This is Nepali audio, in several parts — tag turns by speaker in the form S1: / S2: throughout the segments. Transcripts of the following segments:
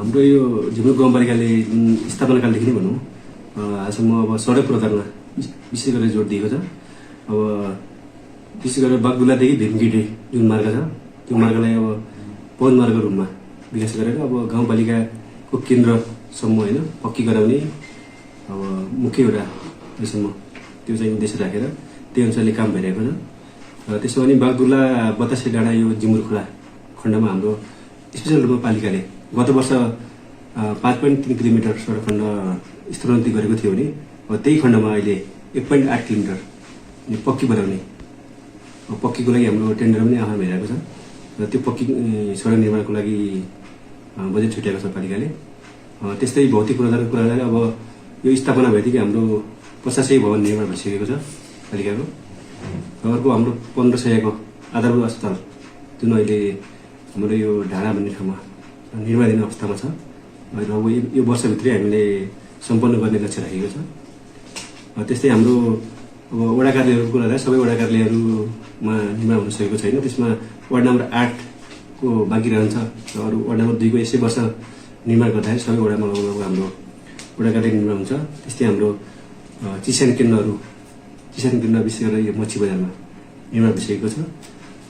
S1: हाम्रो यो झिमरुक गाउँपालिकाले स्थापनाकालदेखि नै भनौँ आजसम्म अब सडक पूर्वाधारमा विशेष गरेर जोड दिएको छ। अब विशेष गरेर बागदुलादेखि भीमगिटे जुन मार्ग छ त्यो मार्गलाई अब पवन मार्गको रूपमा विकास गरेर अब गाउँपालिकाको केन्द्रसम्म होइन पक्की गराउने अब मुख्य एउटा यसम्म त्यो चाहिँ उद्देश्य राखेर त्यही अनुसारले काम भइरहेको छ। र त्यसो भने बागदुला बतासे डाँडा यो जिमुर खोला खण्डमा हाम्रो स्पेसल रूपमा पालिकाले गत वर्ष 5.3 किलोमिटर सडक खण्ड स्तरोन्नति गरेको थियो भने अब त्यही खण्डमा अहिले 1.8 किलोमिटर पक्की बनाउने पक्कीको लागि हाम्रो टेन्डर पनि आह्वान भइरहेको छ। र त्यो पक्की सडक निर्माणको लागि बजेट छुट्याएको छ पालिकाले। त्यस्तै भौतिक पूर्वाधारको कुरालाई अब यो स्थापना भएदेखि हाम्रो 50 भवन निर्माण भइसकेको छ पालिकाको। अर्को हाम्रो 1500 को आधारभूत अस्पताल जुन अहिले हाम्रो यो ढाडा भन्ने ठाउँमा निर्माणाधीन अवस्थामा छ। अब यो वर्षभित्रै हामीले सम्पन्न गर्ने लक्ष्य राखेको छ। त्यस्तै हाम्रो अब वडा कार्यालयहरूको कुरा गर्दा सबै वडा कार्यालयहरूमा निर्माण हुन सकेको छैन। त्यसमा वार्ड नम्बर 8 को बाँकी रहन्छ र अरू वार्ड नम्बर 2 को यसै वर्ष निर्माण गर्दाखेरि सबै वडामा लगभग हाम्रो वडा कार्यालय निर्माण हुन्छ। त्यस्तै हाम्रो चिसान केन्द्र विशेष गरेर यो मच्छी बजारमा निर्माण भइसकेको छ।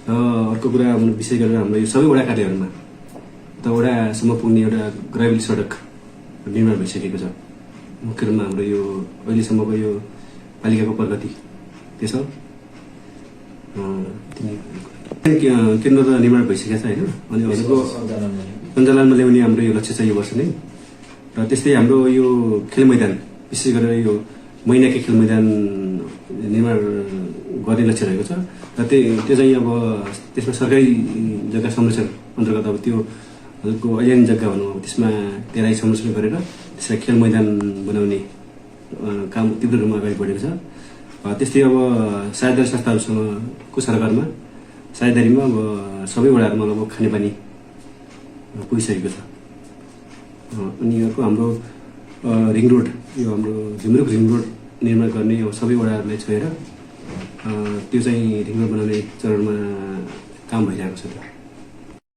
S1: र अर्को कुरा विशेष गरेर हाम्रो यो सबै वडा कार्यालयहरूमा त वडासम्म पुग्ने एउटा ग्राभेल सडक निर्माण भइसकेको छ। मुख्य रूपमा हाम्रो यो अहिलेसम्मको यो पालिकाको प्रगति त्यो छ। केन्द्र त निर्माण भइसकेको छ होइन। अनि अरूको सञ्चालनमा ल्याउने हाम्रो यो लक्ष्य छ यो वर्ष नै। र त्यस्तै हाम्रो यो खेल मैदान विशेष गरेर यो महिनाकै खेल मैदान निर्माण गर्ने लक्ष्य रहेको छ। र त्यो चाहिँ अब त्यसमा सरकारी जग्गा संरक्षण अन्तर्गत अब त्यो हजुरको ऐल्यान्ड जग्गा भनौँ त्यसमा त्यसलाई संरक्षण गरेर त्यसलाई खेल मैदान बनाउने काम तीव्र रूपमा अगाडि बढेको छ। त्यस्तै अब साझेदारी संस्थाहरूसँगको सरकारमा साझेदारीमा अब सबै वडाहरूमा अब खानेपानी पुगिसकेको छ। अनि अर्को हाम्रो रिङ रोड यो हाम्रो झिमरुक रिङ रोड निर्माण गर्ने अब सबै वडाहरूलाई छोएर त्यो चाहिँ रिङ रोड बनाउने चरणमा काम भइरहेको छ।